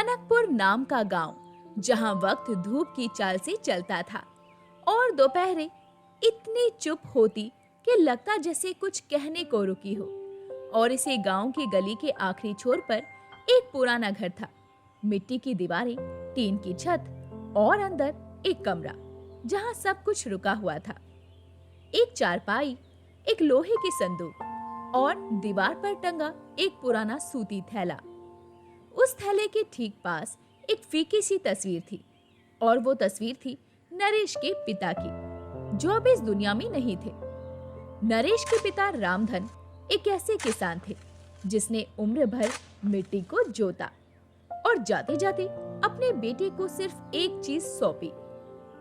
कनकपुर नाम का गांव, जहां वक्त धूप की चाल से चलता था और दोपहरे इतनी चुप होती कि लगता जैसे कुछ कहने को रुकी हो। और इसी गांव की गली के आखिरी छोर पर एक पुराना घर था। मिट्टी की दीवारें, टीन की छत और अंदर एक कमरा जहां सब कुछ रुका हुआ था। एक चारपाई, एक लोहे की संदूक और दीवार पर टंगा एक पुराना सूती थैला। उस थैले के ठीक पास एक फीकी सी तस्वीर थी और वो तस्वीर थी नरेश के पिता की, जो अब इस दुनिया में नहीं थे। नरेश के पिता रामधन एक ऐसे किसान थे जिसने उम्र भर मिट्टी को जोता और जाते जाते अपने बेटे को सिर्फ एक चीज सौंपी,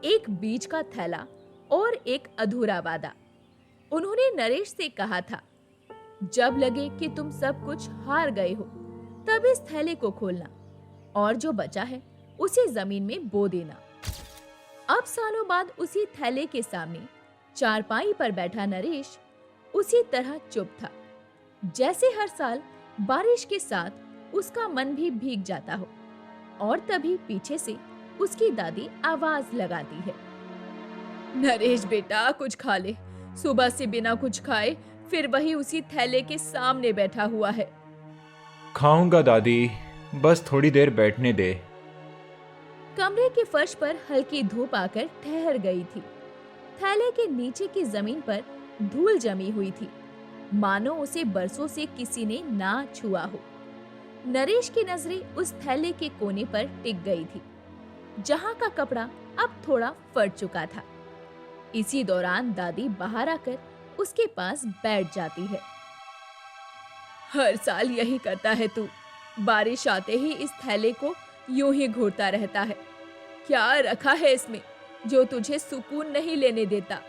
एक बीज का थैला और एक अधूरा वादा। उन्होंने नरेश से कहा था, जब लगे कि तुम सब कुछ हार गए हो, तब इस थैले को खोलना और जो बचा है उसे जमीन में बो देना। अब सालों बाद उसी थैले के सामने चारपाई पर बैठा नरेश उसी तरह चुप था, जैसे हर साल बारिश के साथ उसका मन भी भीग जाता हो। और तभी पीछे से उसकी दादी आवाज लगाती है, नरेश बेटा कुछ खा ले, सुबह से बिना कुछ खाए फिर वही उसी थैले के सामने बैठा हुआ है। खाऊंगा दादी, बस थोड़ी देर बैठने दे। कमरे के फर्श पर हल्की धूप आकर ठहर गई थी। थैले के नीचे की जमीन पर धूल जमी हुई थी, मानो उसे बरसों से किसी ने ना छुआ हो। नरेश की नजरें उस थैले के कोने पर टिक गई थी, जहां का कपड़ा अब थोड़ा फट चुका था। इसी दौरान दादी बाहर आकर उसके पास बैठ जाती है। हर साल यही करता है तू, बारिश आते ही इस थैले को यूं ही घूरता रहता है। क्या रखा है इसमें जो तुझे सुकून नहीं लेने देता?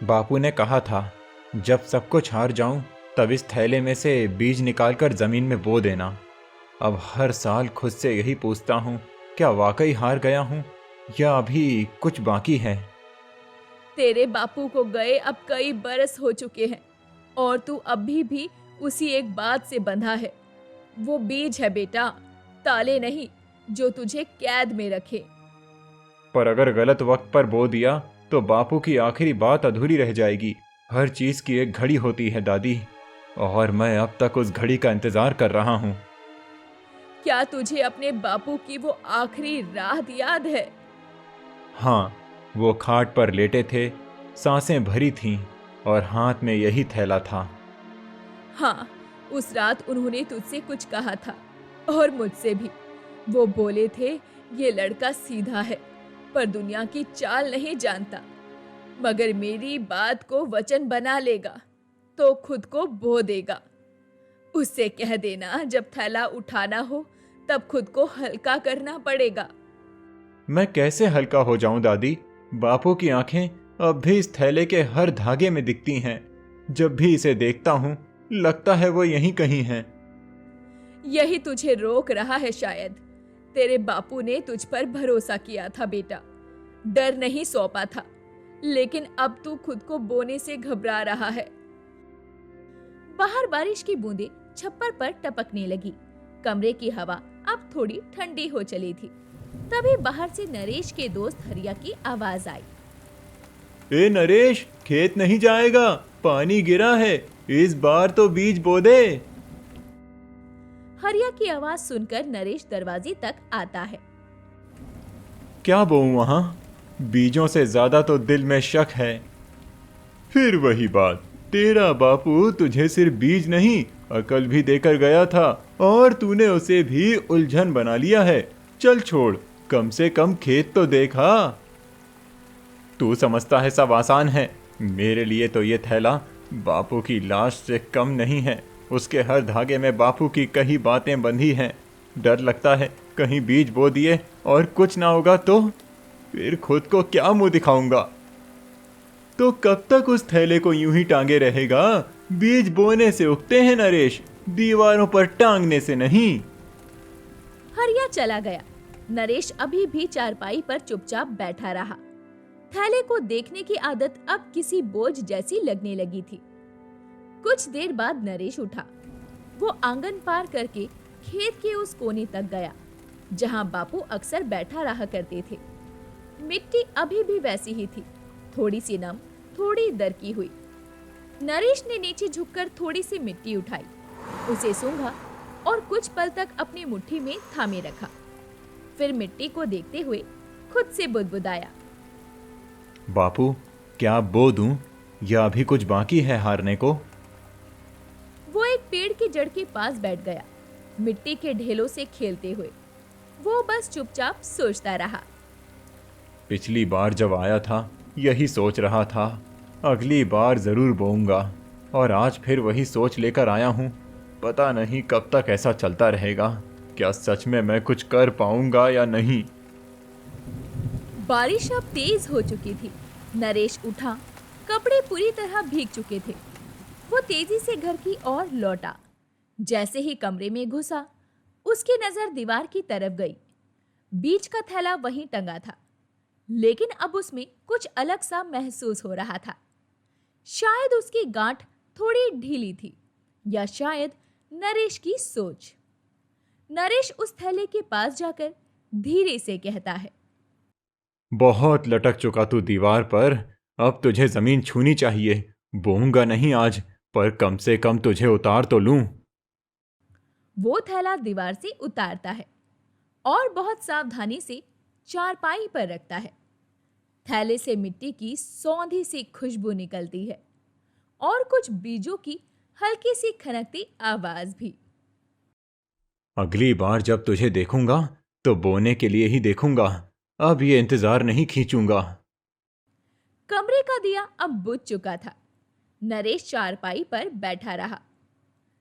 बापू ने कहा था, जब सब कुछ हार जाऊं तब इस थैले में से बीज निकालकर जमीन में बो देना। अब हर साल खुद से यही पूछता हूं, क्या वाकई हार गया हूं या अभी कुछ बाकी है? तेरे बापू को गए अब कई बरस हो चुके हैं और तू अभी भी उसी एक बात से बंधा है। वो बीज है बेटा, ताले नहीं, जो तुझे कैद में रखे। पर अगर गलत वक्त पर बो दिया तो बापू की आखिरी बात अधूरी रह जाएगी। हर चीज की एक घड़ी होती है दादी, और मैं अब तक उस घड़ी का इंतजार कर रहा हूँ। क्या तुझे अपने बापू की वो आखिरी रात याद है? हाँ, वो खाट पर लेटे थे, सांसें भरी थीं और हाथ में यही थैला था। हाँ, उस रात उन्होंने तुझसे कुछ कहा था और मुझसे भी। वो बोले थे, ये लड़का सीधा है पर दुनिया की चाल नहीं जानता, मगर मेरी बात को वचन बना लेगा तो खुद को बो देगा। उससे कह देना जब थैला उठाना हो तब खुद को हल्का करना पड़ेगा। मैं कैसे हल्का हो जाऊं दादी? बापू की आंखें अब भी इस थैले के हर धागे में दिखती हैं। जब भी इसे देखता हूं लगता है वो यहीं कहीं है। यही तुझे रोक रहा है शायद। तेरे बापू ने तुझ पर भरोसा किया था बेटा, डर नहीं सौंपा था, लेकिन अब तू खुद को बोने से घबरा रहा है। बाहर बारिश की बूंदें छप्पर पर टपकने लगी। कमरे की हवा अब थोड़ी ठंडी हो चली थी। तभी बाहर से नरेश के दोस्त हरिया की आवाज आई, ए नरेश, खेत नहीं जाएगा, पानी गिरा है, इस बार तो बीज बो दे। हरिया की आवाज सुनकर नरेश दरवाजे तक आता है। क्या बोऊं वहां? बीजों से ज्यादा तो दिल में शक है। फिर वही बात, तेरा बापू तुझे सिर्फ बीज नहीं अकल भी देकर गया था और तूने उसे भी उलझन बना लिया है। चल छोड़, कम से कम खेत तो देखा। तू समझता है सब आसान है, मेरे लिए तो ये थैला बापू की लाश से कम नहीं है। उसके हर धागे में बापू की कई बातें बंधी हैं। डर लगता है कहीं बीज बो दिए और कुछ ना होगा तो फिर खुद को क्या मुंह दिखाऊंगा। तो कब तक उस थैले को यूं ही टांगे रहेगा? बीज बोने से उगते हैं नरेश, दीवारों पर टांगने से नहीं। हरिया चला गया। नरेश अभी भी चारपाई पर चुपचाप बैठा रहा। थैले को देखने की आदत अब किसी बोझ जैसी लगने लगी थी। कुछ देर बाद नरेश उठा। वो आंगन पार करके खेत के उस कोने तक गया जहां बापू अक्सर बैठा रहा करते थे। मिट्टी अभी भी वैसी ही थी, थोड़ी सी नम, थोड़ी दरकी हुई। नरेश ने नीचे झुककर थोड़ी सी मिट्टी उठाई, उसे सूंघा और कुछ पल तक अपनी मुट्ठी में थामे रखा। फिर मिट्टी को देखते हुए खुद से बुदबुदाया, बापू, क्या बो दूं या अभी कुछ बाकी है हारने को? वो एक पेड़ की जड़ के पास बैठ गया, मिट्टी के ढेलों से खेलते हुए। वो बस चुपचाप सोचता रहा। पिछली बार जब आया था यही सोच रहा था, अगली बार जरूर बोऊंगा, और आज फिर वही सोच लेकर आया हूँ। पता नहीं कब तक ऐसा चलता रहेगा। क्या सच में मैं कुछ कर पाऊंगा या नहीं? बारिश अब तेज हो चुकी थी। नरेश उठा, कपड़े पूरी तरह भीग चुके थे। वो तेजी से घर की ओर लौटा। जैसे ही कमरे में घुसा, उसकी नजर दीवार की तरफ गई। बीच का थैला वहीं टंगा था, लेकिन अब उसमें कुछ अलग सा महसूस हो रहा था। शायद उसकी गांठ थोड़ी ढीली थी, या शायद नरेश की सोच। नरेश उस थैले के पास जाकर धीरे से कहता है, बहुत लटक चुका तू दीवार पर, अब तुझे जमीन छूनी चाहिए। बोऊंगा नहीं आज, पर कम से कम तुझे उतार तो लूं। वो थैला दीवार से उतारता है और बहुत सावधानी से चारपाई पर रखता है। थैले से मिट्टी की सौंधी सी खुशबू निकलती है और कुछ बीजों की हल्की सी खनकती आवाज भी। अगली बार जब तुझे देखूंगा तो बोने के लिए ही देखूंगा, अब ये इंतजार नहीं खींचूंगा। कमरे का दिया अब बुझ चुका था। नरेश चारपाई पर बैठा रहा।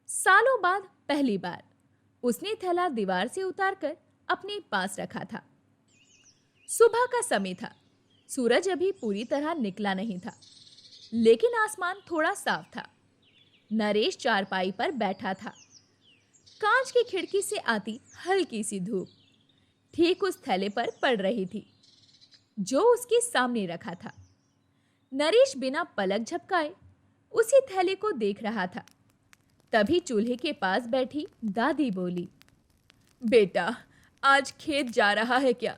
सालों बाद पहली बार उसने थैला दीवार से उतारकर अपने पास रखा था। सुबह का समय था। सूरज अभी पूरी तरह निकला नहीं था, लेकिन आसमान थोड़ा साफ था। नरेश चारपाई पर बैठा था। कांच की खिड़की से आती हल्की सी धूप ठीक उस थैले पर पड़ रही थी, जो उसके सामने रखा था। नरेश बिना पलक झपकाए उसी थैले को देख रहा था। तभी चूल्हे के पास बैठी दादी बोली, बेटा, आज खेत जा रहा है क्या?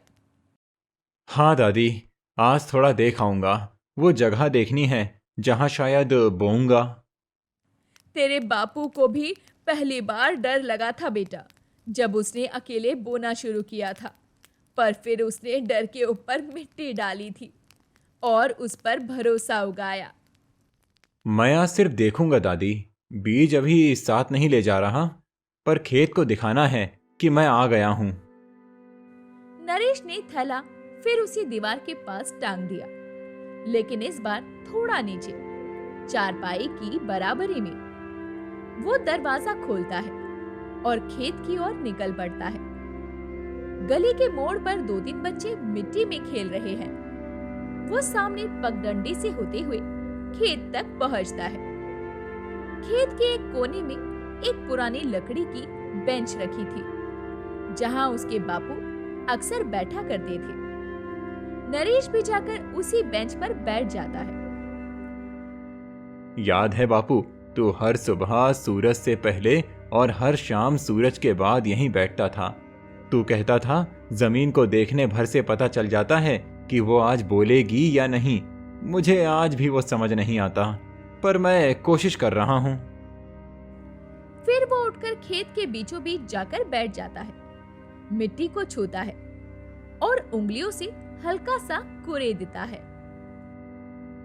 हाँ दादी, आज थोड़ा देख आऊंगा। वो जगह देखनी है जहां शायद बोऊंगा। तेरे बापू को भी पहली बार डर लगा था बेटा, जब उसने अकेले बोना शुरू किया था। पर फिर उसने डर के ऊपर मिट्टी डाली थी और उस पर भरोसा उगाया। मैं आज सिर्फ देखूंगा दादी, बीज अभी साथ नहीं ले जा रहा, पर खेत को दिखाना है कि मैं आ गया हूं। नरेश ने थैला फिर उसी दीवार के पास टांग दिया, लेकिन इस बार थोड़ा नीचे, चारपाई की बराबरी में। वो दरवाजा खोलता है और खेत की ओर निकल पड़ता है। गली के मोड़ पर 2-3 बच्चे मिट्टी में खेल रहे हैं। वो सामने पगडंडी से होते हुए खेत तक पहुंचता है। खेत के एक कोने में एक पुरानी लकड़ी की बेंच रखी थी, जहां उसके बापू अक्सर बैठा करते थे। नरेश भी जाकर उसी बेंच पर बैठ जाता है। याद है बापू, तू हर सुबह सूरज से पहले और हर शाम सूरज के बाद यहीं बैठता था। तू कहता था जमीन को देखने भर से पता चल जाता है कि वो आज बोलेगी या नहीं। मुझे आज भी वो समझ नहीं आता, पर मैं कोशिश कर रहा हूं। फिर वो उठकर खेत के बीचों बीच जाकर बैठ जाता है, मिट्टी को छूता है और उंगलियों से हल्का सा कुरेद देता है।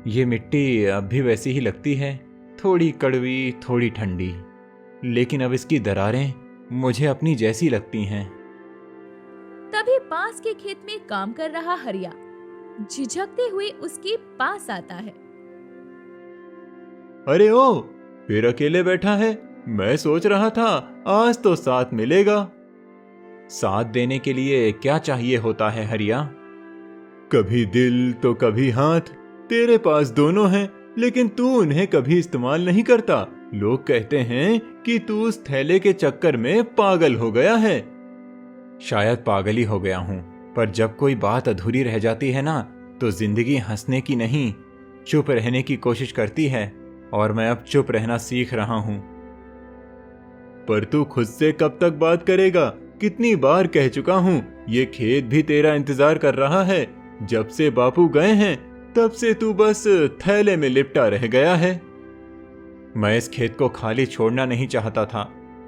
ये मिट्टी अब भी वैसी ही लगती है, थोड़ी कड़वी, थोड़ी ठंडी, लेकिन अब इसकी दरारें मुझे अपनी जैसी लगती हैं। तभी पास के खेत में काम कर रहा हरिया झिझकते हुए उसके पास आता है। अरे ओ, फिर अकेले बैठा है? मैं सोच रहा था आज तो साथ मिलेगा। साथ देने के लिए क्या चाहिए होता है हरिया? कभी दिल तो कभी हाथ। तेरे पास दोनों हैं, लेकिन तू उन्हें कभी इस्तेमाल नहीं करता। लोग कहते हैं कि तू उस थैले के चक्कर में पागल हो गया है। शायद पागल ही हो गया हूं, पर जब कोई बात अधूरी रह जाती है ना, तो जिंदगी हंसने की नहीं, चुप रहने की कोशिश करती है, और मैं अब चुप रहना सीख रहा हूं। पर तू खुद से कब तक बात करेगा? कितनी बार कह चुका हूँ, ये खेत भी तेरा इंतजार कर रहा है। जब से बापू गए हैं तब से तू बस थैले में लिपटा रह गया है। मैं इस खेत को खाली छोड़ना नहीं चाहता था,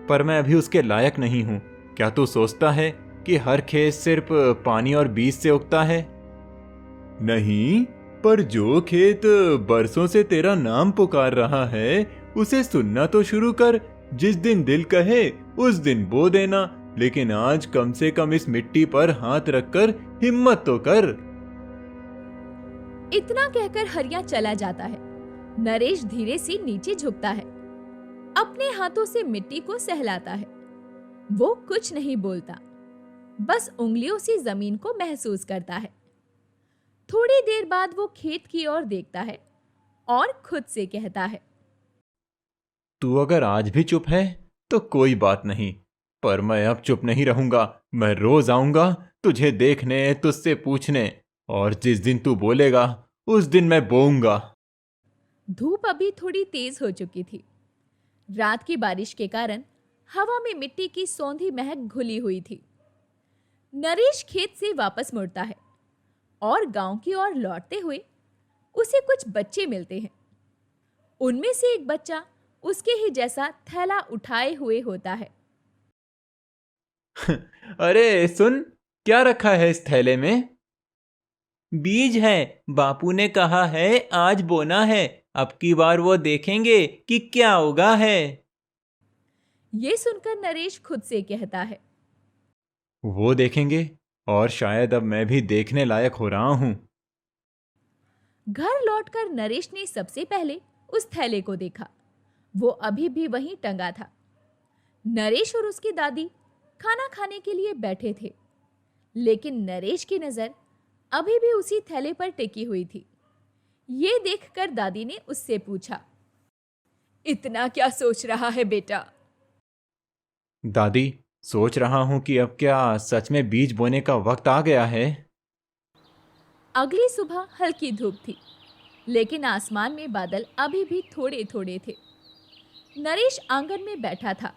पर मैं अभी उसके लायक नहीं हूँ। क्या तू सोचता है कि हर खेत सिर्फ पानी और बीज से उगता है? नहीं, पर जो खेत बरसों से तेरा नाम पुकार रहा है उसे सुनना तो शुरू कर। जिस दिन दिल कहे उस दिन बो देना, लेकिन आज कम से कम इस मिट्टी पर हाथ रखकर हिम्मत तो कर। इतना कहकर हरिया चला जाता है। नरेश धीरे से नीचे झुकता है, अपने हाथों से मिट्टी को सहलाता है। वो कुछ नहीं बोलता, बस उंगलियों से जमीन को महसूस करता है। थोड़ी देर बाद वो खेत की ओर देखता है और खुद से कहता है, तू अगर आज भी चुप है तो कोई बात नहीं, पर मैं अब चुप नहीं रहूंगा। मैं रोज आऊंगा तुझे देखने, तुझसे पूछने, और जिस दिन तू बोलेगा उस दिन मैं बोऊंगा। धूप अभी थोड़ी तेज हो चुकी थी। रात की बारिश के कारण हवा में मिट्टी की सौंधी महक घुली हुई थी। नरेश खेत से वापस मुड़ता है और गांव की ओर लौटते हुए उसे कुछ बच्चे मिलते हैं। उनमें से एक बच्चा उसके ही जैसा थैला उठाए हुए होता है। अरे सुन, क्या रखा है इस थैले में? बीज है, बापू ने कहा है आज बोना है। अब की बार वो देखेंगे कि क्या होगा है। ये सुनकर नरेश खुद से कहता है, वो देखेंगे, और शायद अब मैं भी देखने लायक हो रहा हूं। घर लौटकर नरेश ने सबसे पहले उस थैले को देखा। वो अभी भी वहीं टंगा था। नरेश और उसकी दादी खाना खाने के लिए बैठे थे, लेकिन नरेश की नजर अभी भी उसी थैले पर टिकी हुई थी। ये देखकर दादी ने उससे पूछा, इतना क्या सोच रहा है बेटा? दादी, सोच रहा हूं कि अब क्या सच में बीज बोने का वक्त आ गया है। अगली सुबह हल्की धूप थी, लेकिन आसमान में बादल अभी भी थोड़े थोड़े थे। नरेश आंगन में बैठा था।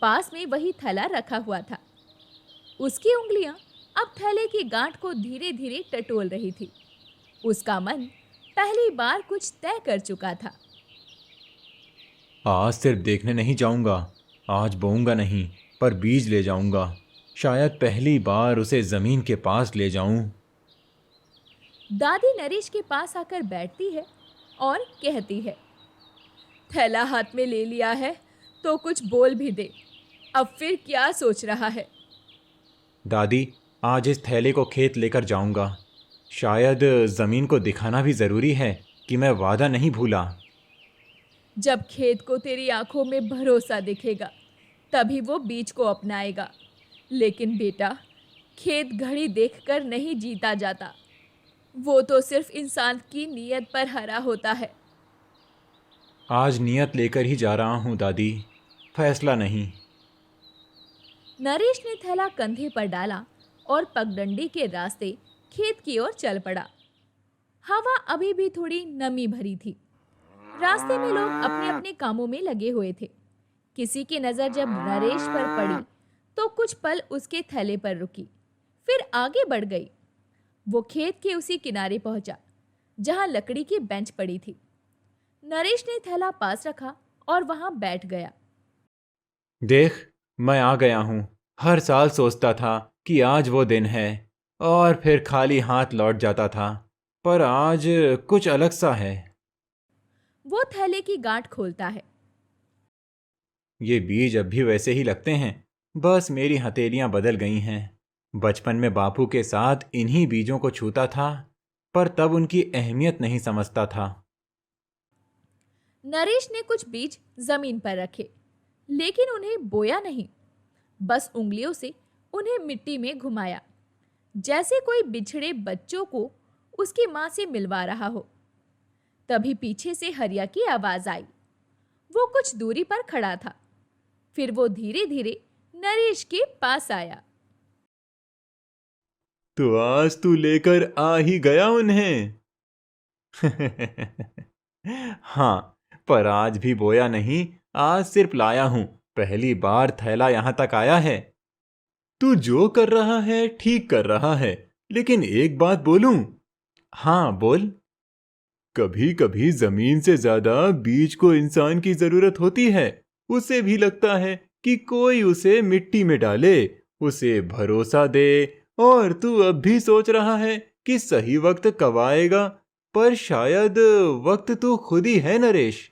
पास में वही थैला रखा हुआ था। उसकी उंगलियां अब थैले की गांठ को धीरे धीरे टटोल रही थी। उसका मन पहली बार कुछ तय कर चुका था। आज सिर्फ देखने नहीं जाऊंगा, आज बोऊंगा नहीं, पर बीज ले जाऊंगा। शायद पहली बार उसे जमीन के पास ले जाऊं। दादी नरेश के पास आकर बैठती है और कहती है, थैला हाथ में ले लिया है तो कुछ बोल भी दे। अब फिर क्या सोच रहा है? दादी, आज इस थैले को खेत लेकर जाऊंगा। शायद जमीन को दिखाना भी जरूरी है कि मैं वादा नहीं भूला। जब खेत को तेरी आंखों में भरोसा दिखेगा तभी वो बीज को अपनाएगा। लेकिन बेटा, खेत घड़ी देखकर नहीं जीता जाता, वो तो सिर्फ इंसान की नीयत पर हरा होता है। आज नियत लेकर ही जा रहा हूं दादी, फैसला नहीं। नरेश ने थैला कंधे पर डाला और पगडंडी के रास्ते खेत की ओर चल पड़ा। हवा अभी भी थोड़ी नमी भरी थी। रास्ते में लोग अपने अपने कामों में लगे हुए थे। किसी की नजर जब नरेश पर पड़ी तो कुछ पल उसके थैले पर रुकी, फिर आगे बढ़ गई। वो खेत के उसी किनारे पहुंचा जहां लकड़ी की बेंच पड़ी थी। नरेश ने थैला पास रखा और वहां बैठ गया। देख, मैं आ गया हूं। हर साल सोचता था कि आज वो दिन है, और फिर खाली हाथ लौट जाता था, पर आज कुछ अलग सा है। वो थैले की गांठ खोलता है। ये बीज अब भी वैसे ही लगते हैं, बस मेरी हथेलियां बदल गई हैं। बचपन में बापू के साथ इन्हीं बीजों को छूता था, पर तब उनकी अहमियत नहीं समझता था। नरेश ने कुछ बीज जमीन पर रखे, लेकिन उन्हें बोया नहीं, बस उंगलियों से उन्हें मिट्टी में घुमाया, जैसे कोई बिछड़े बच्चों को उसकी मां से मिलवा रहा हो। तभी पीछे से हरिया की आवाज आई। वो कुछ दूरी पर खड़ा था। फिर वो धीरे धीरे नरेश के पास आया। तो आज तू लेकर आ ही गया उन्हें। हाँ, पर आज भी बोया नहीं, आज सिर्फ लाया हूं। पहली बार थैला यहां तक आया है। तू जो कर रहा है ठीक कर रहा है, लेकिन एक बात बोलूं? हाँ बोल। कभी कभी जमीन से ज्यादा बीज को इंसान की जरूरत होती है। उसे भी लगता है कि कोई उसे मिट्टी में डाले, उसे भरोसा दे। और तू अब भी सोच रहा है कि सही वक्त कब आएगा, पर शायद वक्त तो खुद ही है नरेश।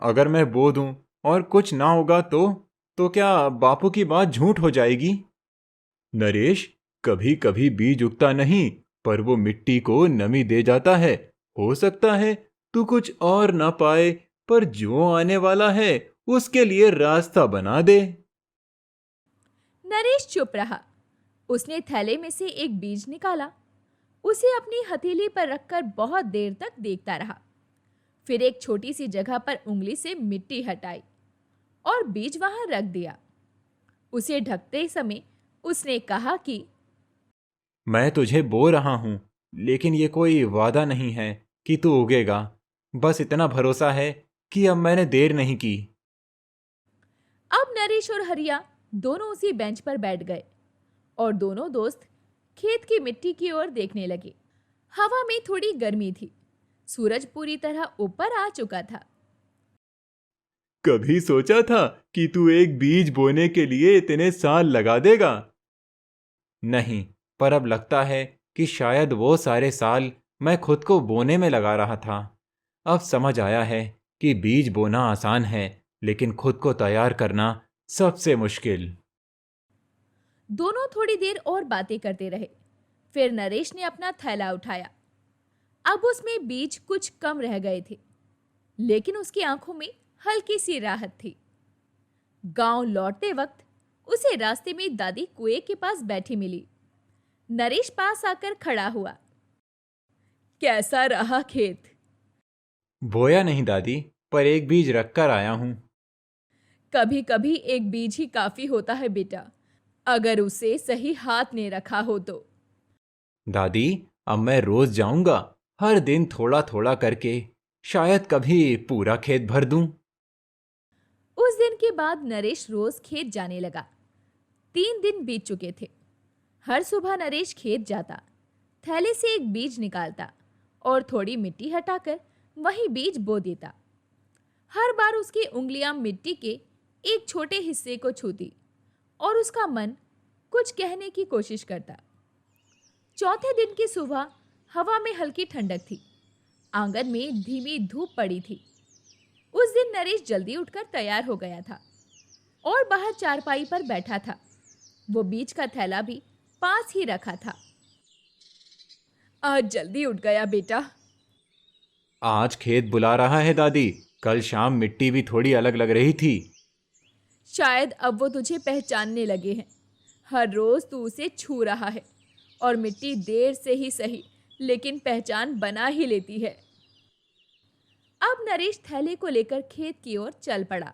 अगर मैं बो दूं और कुछ ना होगा तो क्या बापू की बात झूठ हो जाएगी? नरेश, कभी कभी बीज उगता नहीं, पर वो मिट्टी को नमी दे जाता है। हो सकता है तू कुछ और ना पाए, पर जो आने वाला है उसके लिए रास्ता बना दे। नरेश चुप रहा। उसने थैले में से एक बीज निकाला, उसे अपनी हथेली पर रखकर बहुत देर तक देखता रहा। फिर एक छोटी सी जगह पर उंगली से मिट्टी हटाई और बीज वहां रख दिया। उसे ढकते समय उसने कहा कि मैं तुझे बो रहा हूं, लेकिन ये कोई वादा नहीं है कि तू उगेगा। बस इतना भरोसा है कि अब मैंने देर नहीं की। अब नरेश और हरिया दोनों उसी बेंच पर बैठ गए और दोनों दोस्त खेत की मिट्टी की ओर देखने लगे। हवा में थोड़ी गर्मी थी। सूरज पूरी तरह ऊपर आ चुका था। कभी सोचा था कि तू एक बीज बोने के लिए इतने साल लगा देगा? नहीं, पर अब लगता है कि शायद वो सारे साल मैं खुद को बोने में लगा रहा था। अब समझ आया है कि बीज बोना आसान है, लेकिन खुद को तैयार करना सबसे मुश्किल। दोनों थोड़ी देर और बातें करते रहे। फिर नरेश ने अपना थैला उठाया। अब उसमें बीज कुछ कम रह गए थे, लेकिन उसकी आंखों में हल्की सी राहत थी। गांव लौटते वक्त उसे रास्ते में दादी कुएं के पास बैठी मिली। नरेश पास आकर खड़ा हुआ। कैसा रहा खेत? बोया नहीं दादी, पर एक बीज रखकर आया हूं। कभी कभी एक बीज ही काफी होता है बेटा, अगर उसे सही हाथ ने रखा हो तो। दादी, अब मैं रोज जाऊंगा, हर दिन थोड़ा थोड़ा करके, शायद कभी पूरा खेत भर दूं। उस दिन के बाद नरेश रोज खेत जाने लगा। 3 दिन बीत चुके थे। हर सुबह नरेश खेत जाता, थैले से एक बीज निकालता और थोड़ी मिट्टी हटाकर वही बीज बो देता। हर बार उसकी उंगलियां मिट्टी के एक छोटे हिस्से को छूती और उसका मन कुछ कहने की कोशिश करता। चौथे दिन की सुबह हवा में हल्की ठंडक थी। आंगन में धीमी धूप पड़ी थी। उस दिन नरेश जल्दी उठकर तैयार हो गया था और बाहर चारपाई पर बैठा था। वो बीज का थैला भी पास ही रखा था। आज जल्दी उठ गया बेटा। आज खेत बुला रहा है दादी। कल शाम मिट्टी भी थोड़ी अलग लग रही थी। शायद अब वो तुझे पहचानने लगे हैं। हर रोज तू उसे छू रहा है और मिट्टी देर से ही सही, लेकिन पहचान बना ही लेती है। अब नरेश थैले को लेकर खेत की ओर चल पड़ा।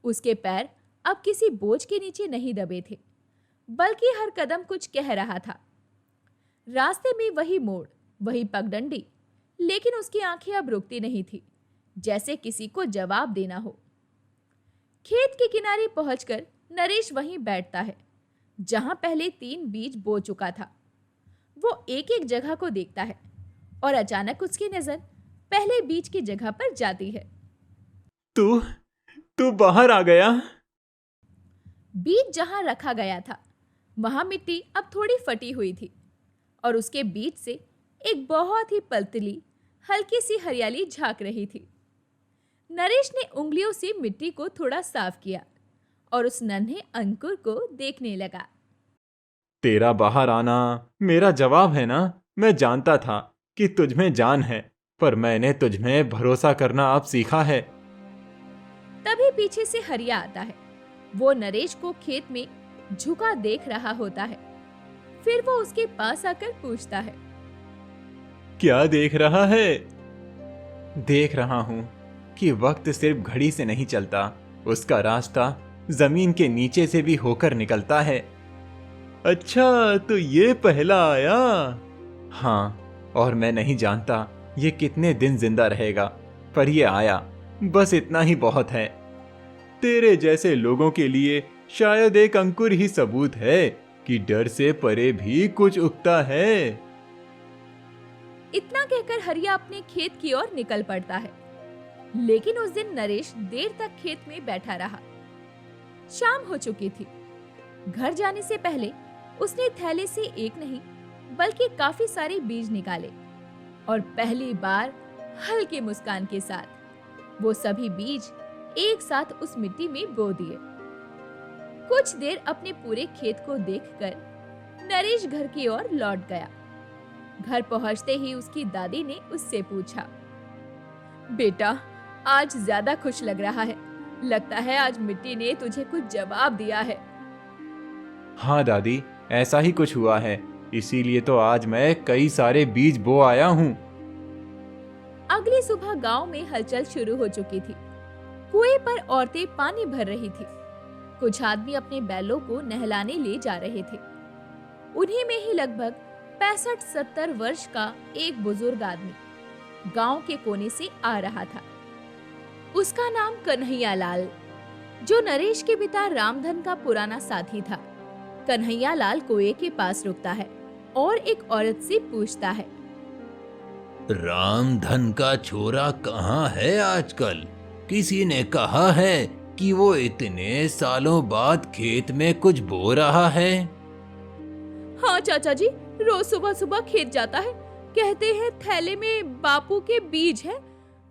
उसके पैर अब किसी बोझ के नीचे नहीं दबे थे, बल्कि हर कदम कुछ कह रहा था। रास्ते में वही मोड़, वही पगडंडी, लेकिन उसकी आंखें अब रुकती नहीं थी, जैसे किसी को जवाब देना हो। खेत के किनारे पहुंचकर नरेश वहीं बैठता है जहां पहले 3 बीज बो चुका था। वो एक एक जगह को देखता है और अचानक उसकी नजर पहले बीज की जगह पर जाती है। तू बाहर आ गया। बीज जहां रखा गया था वहां मिट्टी अब थोड़ी फटी हुई थी और उसके बीच से एक बहुत ही पतली हल्की सी हरियाली झांक रही थी। नरेश ने उंगलियों से मिट्टी को थोड़ा साफ किया और उस नन्हे अंकुर को देखने लगा। तेरा बाहर आना मेरा जवाब है ना। मैं जानता था कि तुझमें जान है, पर मैंने तुझमें भरोसा करना अब सीखा है। तभी पीछे से हरिया आता है। वो नरेश को खेत में झुका देख रहा होता है। फिर वो उसके पास आकर पूछता है, क्या देख रहा है? देख रहा हूं कि वक्त सिर्फ घड़ी से नहीं चलता, उसका रास्ता जमीन के नीचे से भी होकर निकलता है। अच्छा, तो ये पहला आया। हाँ, और मैं नहीं जानता ये कितने दिन जिंदा रहेगा, पर ये आया, बस इतना ही बहुत है। तेरे जैसे लोगों के लिए शायद एक अंकुर ही सबूत है कि डर से परे भी कुछ उगता है। इतना कहकर हरिया अपने खेत की ओर निकल पड़ता है। लेकिन उस दिन नरेश देर तक खेत में बैठा रहा। शाम हो चुकी थी। घर जाने से पहले उसने थैले से एक नहीं बल्कि काफी सारे बीज निकाले और पहली बार हल्की मुस्कान के साथ वो सभी बीज एक साथ उस मिट्टी में बो दिए। कुछ देर अपने पूरे खेत को देखकर नरेश घर की ओर लौट गया। घर पहुंचते ही उसकी दादी ने उससे पूछा, बेटा आज ज्यादा खुश लग रहा है। लगता है आज मिट्टी ने तुझे कुछ जवाब दिया है। हाँ दादी, ऐसा ही कुछ हुआ है, इसीलिए तो आज मैं कई सारे बीज बो आया हूँ। अगली सुबह गांव में हलचल शुरू हो चुकी थी। कुएं पर औरतें पानी भर रही थी। कुछ आदमी अपने बैलों को नहलाने ले जा रहे थे। उन्हीं में ही लगभग 65-70 वर्ष का एक बुजुर्ग आदमी गांव के कोने से आ रहा था। उसका नाम कन्हैया लाल, जो नरेश के पिता रामधन का पुराना साथी था। कन्हैया लाल कुएं के पास रुकता है और एक औरत से पूछता है, रामधन का छोरा कहाँ है आजकल? किसी ने कहा है कि वो इतने सालों बाद खेत में कुछ बो रहा है। हाँ चाचा जी, रोज सुबह सुबह खेत जाता है। कहते हैं थैले में बापू के बीज है,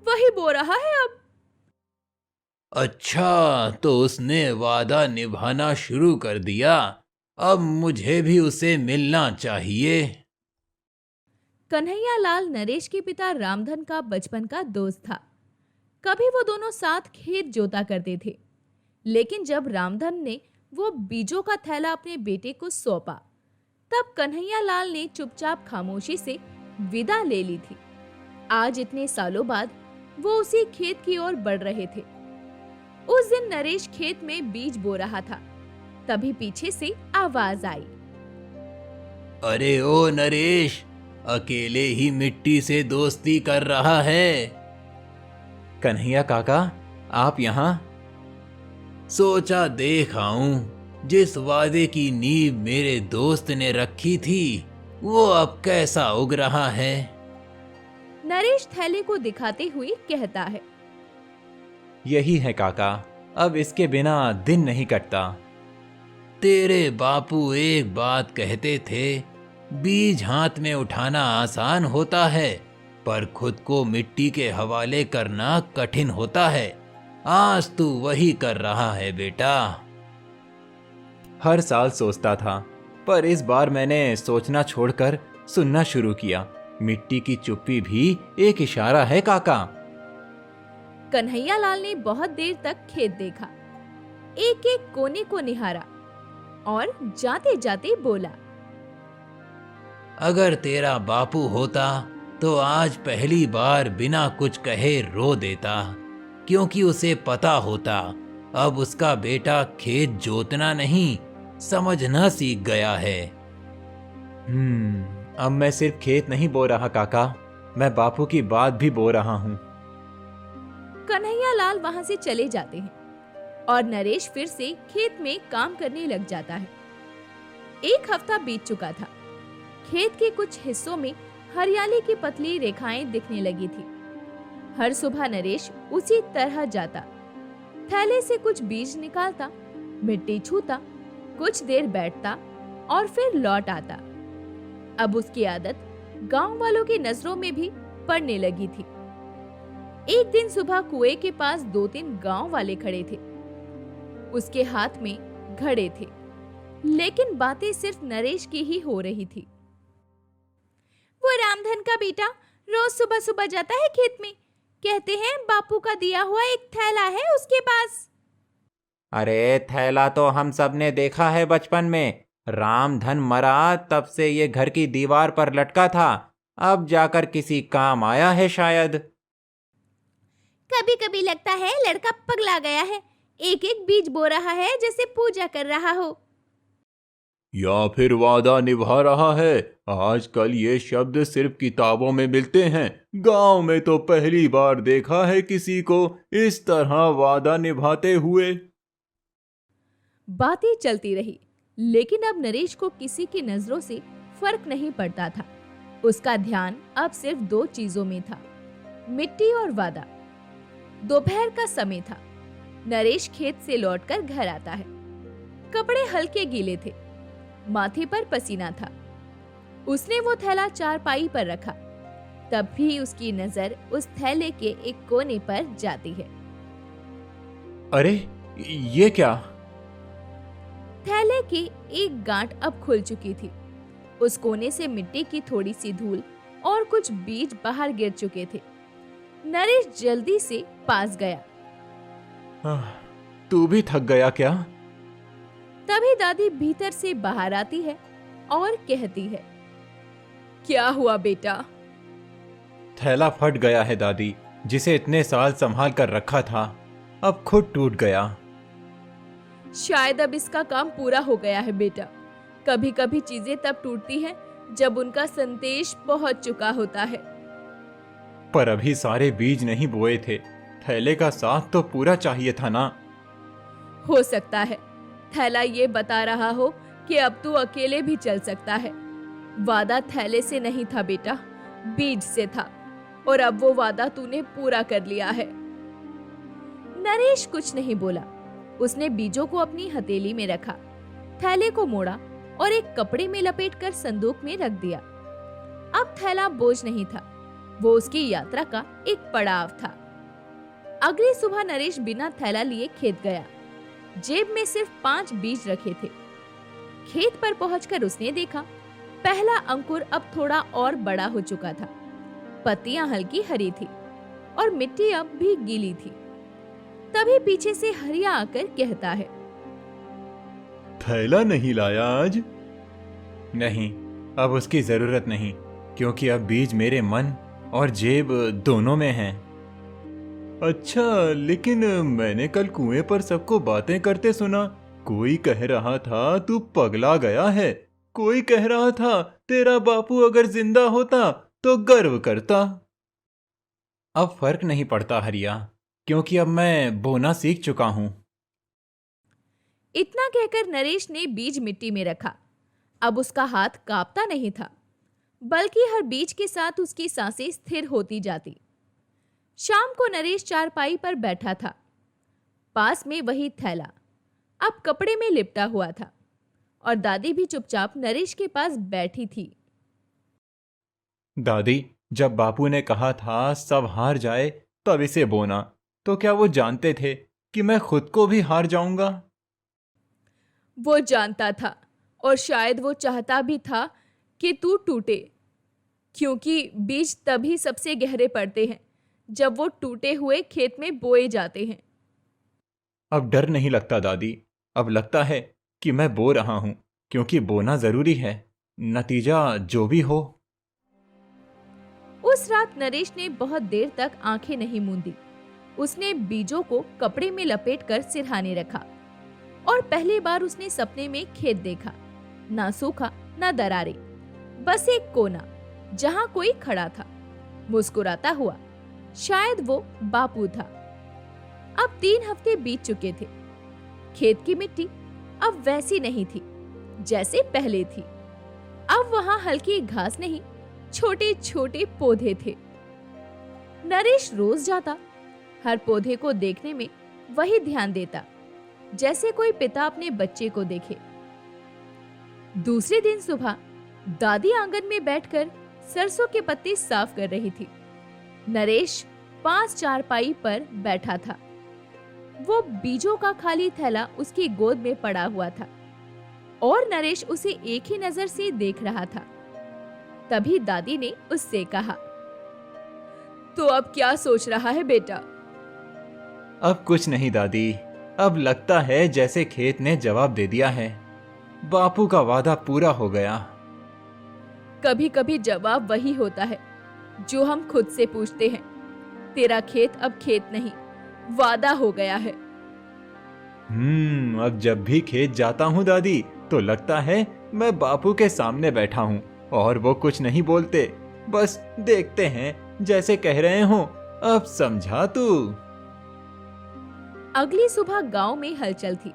वही बो रहा है अब। अच्छा, तो उसने वादा निभाना शुरू कर दिया। अब मुझे भी उसे मिलना चाहिए। कन्हैया लाल नरेश के पिता रामधन का बचपन का दोस्त था। कभी वो दोनों साथ खेत जोता करते थे। लेकिन जब रामधन ने वो बीजों का थैला अपने बेटे को सौंपा, तब कन्हैया लाल ने चुपचाप खामोशी से विदा ले ली थी। आज इतने सालों बाद वो उसी खेत की ओर बढ़ रहे थे। उस दिन नरेश खेत में बीज बो रहा था। तभी पीछे से आवाज आई, अरे ओ नरेश, अकेले ही मिट्टी से दोस्ती कर रहा है। कन्हैया काका, आप यहाँ? सोचा देख आऊं, जिस वादे की नींव मेरे दोस्त ने रखी थी वो अब कैसा उग रहा है। नरेश थैले को दिखाते हुए कहता है, यही है काका, अब इसके बिना दिन नहीं कटता। तेरे बापू एक बात कहते थे, बीज हाथ में उठाना आसान होता है पर खुद को मिट्टी के हवाले करना कठिन होता है। आज तू वही कर रहा है बेटा। हर साल सोचता था, पर इस बार मैंने सोचना छोड़कर सुनना शुरू किया। मिट्टी की चुप्पी भी एक इशारा है काका। कन्हैया लाल ने बहुत देर तक खेत देखा, एक एक कोने को निहारा और जाते जाते बोला, अगर तेरा बापू होता तो आज पहली बार बिना कुछ कहे रो देता, क्योंकि उसे पता होता अब उसका बेटा खेत जोतना नहीं समझना सीख गया है। अब मैं सिर्फ खेत नहीं बो रहा काका, मैं बापू की बात भी बो रहा हूँ। कन्हैया लाल वहां से चले जाते हैं और नरेश फिर से खेत में काम करने लग जाता है। एक हफ्ता बीत चुका था। खेत के कुछ हिस्सों में हरियाली की पतली रेखाएं दिखने लगी थी। हर सुबह नरेश उसी तरह जाता, थैले से कुछ बीज निकालता, मिट्टी छूता, कुछ देर बैठता और फिर लौट आता। अब उसकी आदत गांव वालों की नजरों में भी पड़ने लगी थी। एक दिन सुबह कुएं के पास 2-3 गांव वाले खड़े थे। उसके हाथ में घड़े थे, लेकिन बातें सिर्फ नरेश की ही हो रही थी। वो रामधन का बेटा रोज सुबह सुबह जाता है खेत में। कहते हैं बापू का दिया हुआ एक थैला है उसके पास। अरे थैला तो हम सब ने देखा है बचपन में। रामधन मरा तब से ये घर की दीवार पर लटका था, अब जाकर किसी काम आया है शायद। कभी कभी लगता है लड़का पगला गया है, एक एक बीज बो रहा है जैसे पूजा कर रहा हो। या फिर वादा निभा रहा है। आजकल ये शब्द सिर्फ किताबों में मिलते हैं, गांव में तो पहली बार देखा है किसी को इस तरह वादा निभाते हुए। बातें चलती रही, लेकिन अब नरेश को किसी की नजरों से फर्क नहीं पड़ता था। उसका ध्यान अब सिर्फ दो चीजों में था, मिट्टी और वादा। दोपहर का समय था। नरेश खेत से लौटकर घर आता है। कपड़े हल्के गीले थे, माथे पर पसीना था। उसने वो थैला चारपाई पर रखा, तब भी उसकी नजर उस थैले के एक कोने पर जाती है। अरे ये क्या? थैले की एक गांठ अब खुल चुकी थी। उस कोने से मिट्टी की थोड़ी सी धूल और कुछ बीज बाहर गिर चुके थे। नरेश जल्दी से पास गया। तू भी थक गया क्या? तभी दादी भीतर से बाहर आती है और कहती है, क्या हुआ बेटा? थैला फट गया है दादी, जिसे इतने साल संभाल कर रखा था, अब खुद टूट गया। शायद अब इसका काम पूरा हो गया है बेटा। कभी कभी चीजें तब टूटती हैं जब उनका संदेश पहुंच चुका होता है। पर अभी सारे बीज नहीं बोए थे, थैले का साथ तो पूरा चाहिए था ना। हो सकता है थैला ये बता रहा हो कि अब तू अकेले भी चल सकता है। वादा थैले से नहीं था बेटा, बीज से था, और अब वो वादा तूने पूरा कर लिया है। नरेश कुछ नहीं बोला। उसने बीजों को अपनी हथेली में रखा, थैले को मोड़ा और एक कपड़े में लपेटकर संदूक में रख दिया। अब थैला बोझ नहीं था, वो उसकी यात्रा का एक पड़ाव था। अगली सुबह नरेश बिना थैला लिए खेत गया। जेब में सिर्फ 5 बीज रखे थे। खेत पर पहुंचकर उसने देखा, पहला अंकुर अब थोड़ा और बड़ा हो चुका था। पत्तियां हल्की हरी थी और मिट्टी अब भी गीली थी। तभी पीछे से हरिया आकर कहता है, थैला नहीं लाया आज? नहीं, अब उसकी जरूरत नहीं, क्योंकि अब बीज मेरे मन और जेब दोनों में हैं। अच्छा, लेकिन मैंने कल कुएं पर सबको बातें करते सुना। कोई कह रहा था तू पगला गया है, कोई कह रहा था तेरा बापू अगर जिंदा होता तो गर्व करता। अब फर्क नहीं पड़ता हरिया, क्योंकि अब मैं बोना सीख चुका हूं। इतना कहकर नरेश ने बीज मिट्टी में रखा। अब उसका हाथ कांपता नहीं था, बल्कि हर बीज के साथ उसकी सांसें स्थिर होती जाती। शाम को नरेश चारपाई पर बैठा था। पास में वही थैला, अब कपड़े में लिपटा हुआ था, और दादी भी चुपचाप नरेश के पास बैठी थी। दादी, जब बापू ने कहा था सब हार जाए तब इसे बोना, तो क्या वो जानते थे कि मैं खुद को भी हार जाऊंगा? वो जानता था, और शायद वो चाहता भी था कि तू टूटे, क्योंकि बीज तभी सबसे गहरे पड़ते हैं जब वो टूटे हुए खेत में बोए जाते हैं। अब डर नहीं लगता दादी, अब लगता है कि मैं बो रहा हूं, क्योंकि बोना जरूरी है, नतीजा जो भी हो। उस रात नरेश ने बहुत देर तक आंखें नहीं मूंदी। उसने बीजों को कपड़े में लपेटकर सिरहाने रखा, और पहली बार उसने सपने में खेत देखा। ना सूखा ना दरारें, बस एक कोना जहां कोई खड़ा था, मुस्कुराता हुआ। शायद वो बापू था। अब 3 हफ्ते बीत चुके थे। खेत की मिट्टी अब वैसी नहीं थी जैसे पहले थी। अब वहां हल्की घास नहीं, छोटे छोटे पौधे थे। नरेश रोज जाता, हर पौधे को देखने में वही ध्यान देता जैसे कोई पिता अपने बच्चे को देखे। दूसरे दिन सुबह दादी आंगन में बैठकर सरसों के पत्ते साफ कर रही थी। नरेश पास चारपाई पर बैठा था। वो बीजों का खाली थैला उसकी गोद में पड़ा हुआ था, और नरेश उसे एक ही नजर से देख रहा था। तभी दादी ने उससे कहा, तो अब क्या सोच रहा है बेटा? अब कुछ नहीं दादी, अब लगता है जैसे खेत ने जवाब दे दिया है। बापू का वादा पूरा हो गया। कभी कभी जवाब वही होता है जो हम खुद से पूछते हैं। तेरा खेत अब खेत नहीं, वादा हो गया है। अब जब भी खेत जाता हूँ दादी, तो लगता है मैं बापू के सामने बैठा हूँ और वो कुछ नहीं बोलते, बस देखते हैं जैसे कह रहे हो। अब समझा तू? अगली सुबह गांव में हलचल थी।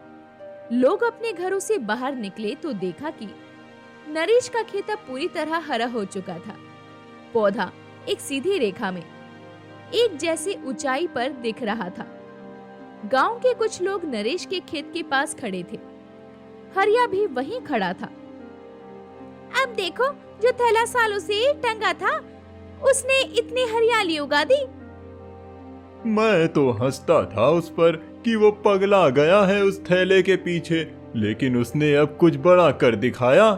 लोग अपने घरों से बाहर निकले तो देखा कि नरेश का खेत अब पूरी तरह हरा हो चुका था। पौधा एक सीधी रेखा में एक जैसी ऊंचाई पर दिख रहा था। गांव के कुछ लोग नरेश के खेत के पास खड़े थे। हरिया भी वहीं खड़ा था। अब देखो, जो थैला सालों से टंगा था, उसने इतनी हरियाली उगा दी। मैं तो हंसता था उस पर कि वो पगला गया है उस थैले के पीछे, लेकिन उसने अब कुछ बड़ा कर दिखाया।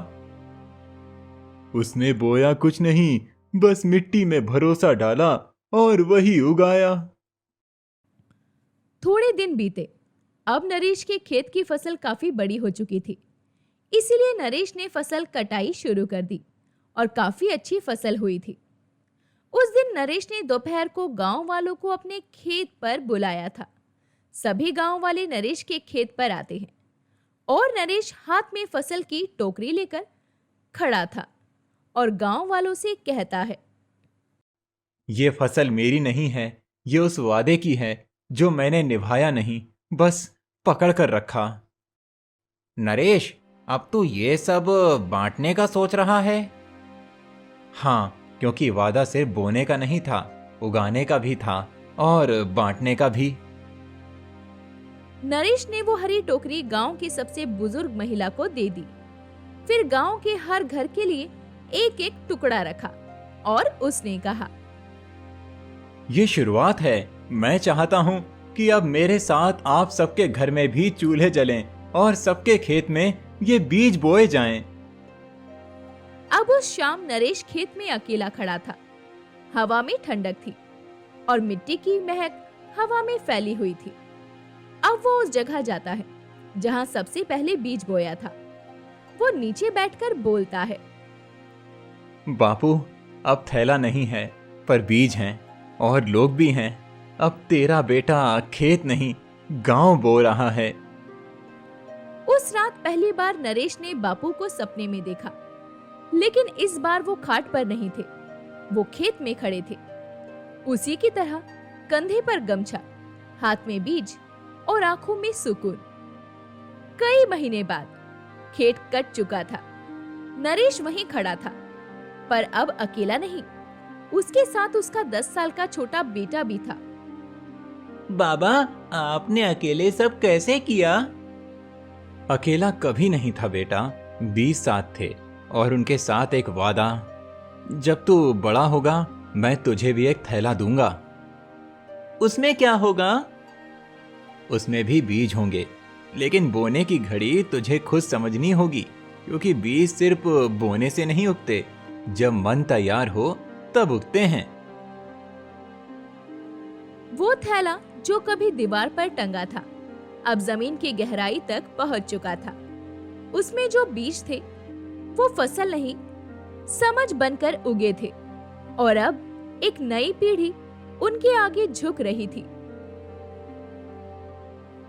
उसने बोया कुछ नहीं, बस मिट्टी में भरोसा डाला और वही उगाया। थोड़े दिन बीते। अब नरेश के खेत की फसल काफी बड़ी हो चुकी थी, इसीलिए नरेश ने फसल कटाई शुरू कर दी और काफी अच्छी फसल हुई थी। उस दिन नरेश ने दोपहर को गांव वालों को अपने खेत पर बुलाया था। सभी गांव वाले नरेश के खेत पर आते हैं और नरेश हाथ में फसल की टोकरी लेकर खड़ा था और गांव वालों से कहता है, ये फसल मेरी नहीं है, ये उस वादे की है जो मैंने निभाया नहीं, बस पकड़ कर रखा। नरेश, अब तू ये सब बांटने का सोच रहा है? हाँ, क्योंकि वादा सिर्फ बोने का नहीं था, उगाने का भी था और बांटने का भी। नरेश ने वो हरी टोकरी गांव की सबसे बुजुर्ग महिला को दे दी। फिर गांव के हर घर के लिए एक एक टुकड़ा रखा और उसने कहा, ये शुरुआत है। मैं चाहता हूं कि अब मेरे साथ आप सबके घर में भी चूल्हे जलें और सबके खेत में ये बीज बोए जाएं। अब उस शाम नरेश खेत में अकेला खड़ा था। हवा में ठंडक थी और मिट्टी की महक हवा में फैली हुई थी। अब वो उस जगह जाता है जहां सबसे पहले बीज बोया था। वो नीचे बैठकर बोलता है, बापू, अब थैला नहीं है पर बीज हैं और लोग भी हैं। अब तेरा बेटा खेत नहीं, गांव बो रहा है। उस रात पहली बार नरेश ने बापू को सपने में देखा, लेकिन इस बार वो खाट पर नहीं थे, वो खेत में खड़े थे। उसी की तरह कंधे पर गमछा, हाथ में बीज और आंखों में सुकून। कई महीने बाद खेत कट चुका था। नरेश वहीं खड़ा था, पर अब अकेला नहीं, उसके साथ उसका 10 साल का छोटा बेटा भी था। बाबा, आपने अकेले सब कैसे किया? अकेला कभी नहीं था बेटा, 20 साथ थे और उनके साथ एक वादा। जब तू बड़ा होगा मैं तुझे भी एक थैला दूंगा। उसमें क्या होगा? उसमें भी बीज होंगे, लेकिन बोने की घड़ी तुझे खुद समझनी होगी, क्योंकि बीज सिर्फ बोने से नहीं उगते, जब मन तैयार हो तब उगते हैं। वो थैला जो कभी दीवार पर टंगा था, अब जमीन की गहराई तक पहुंच चुका था। उसमें जो बीज थे वो फसल नहीं, समझ बनकर उगे थे और अब एक नई पीढ़ी उनके आगे झुक रही थी।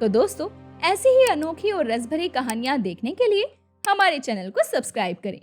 तो दोस्तों, ऐसी ही अनोखी और रसभरी कहानियां देखने के लिए हमारे चैनल को सब्सक्राइब करें।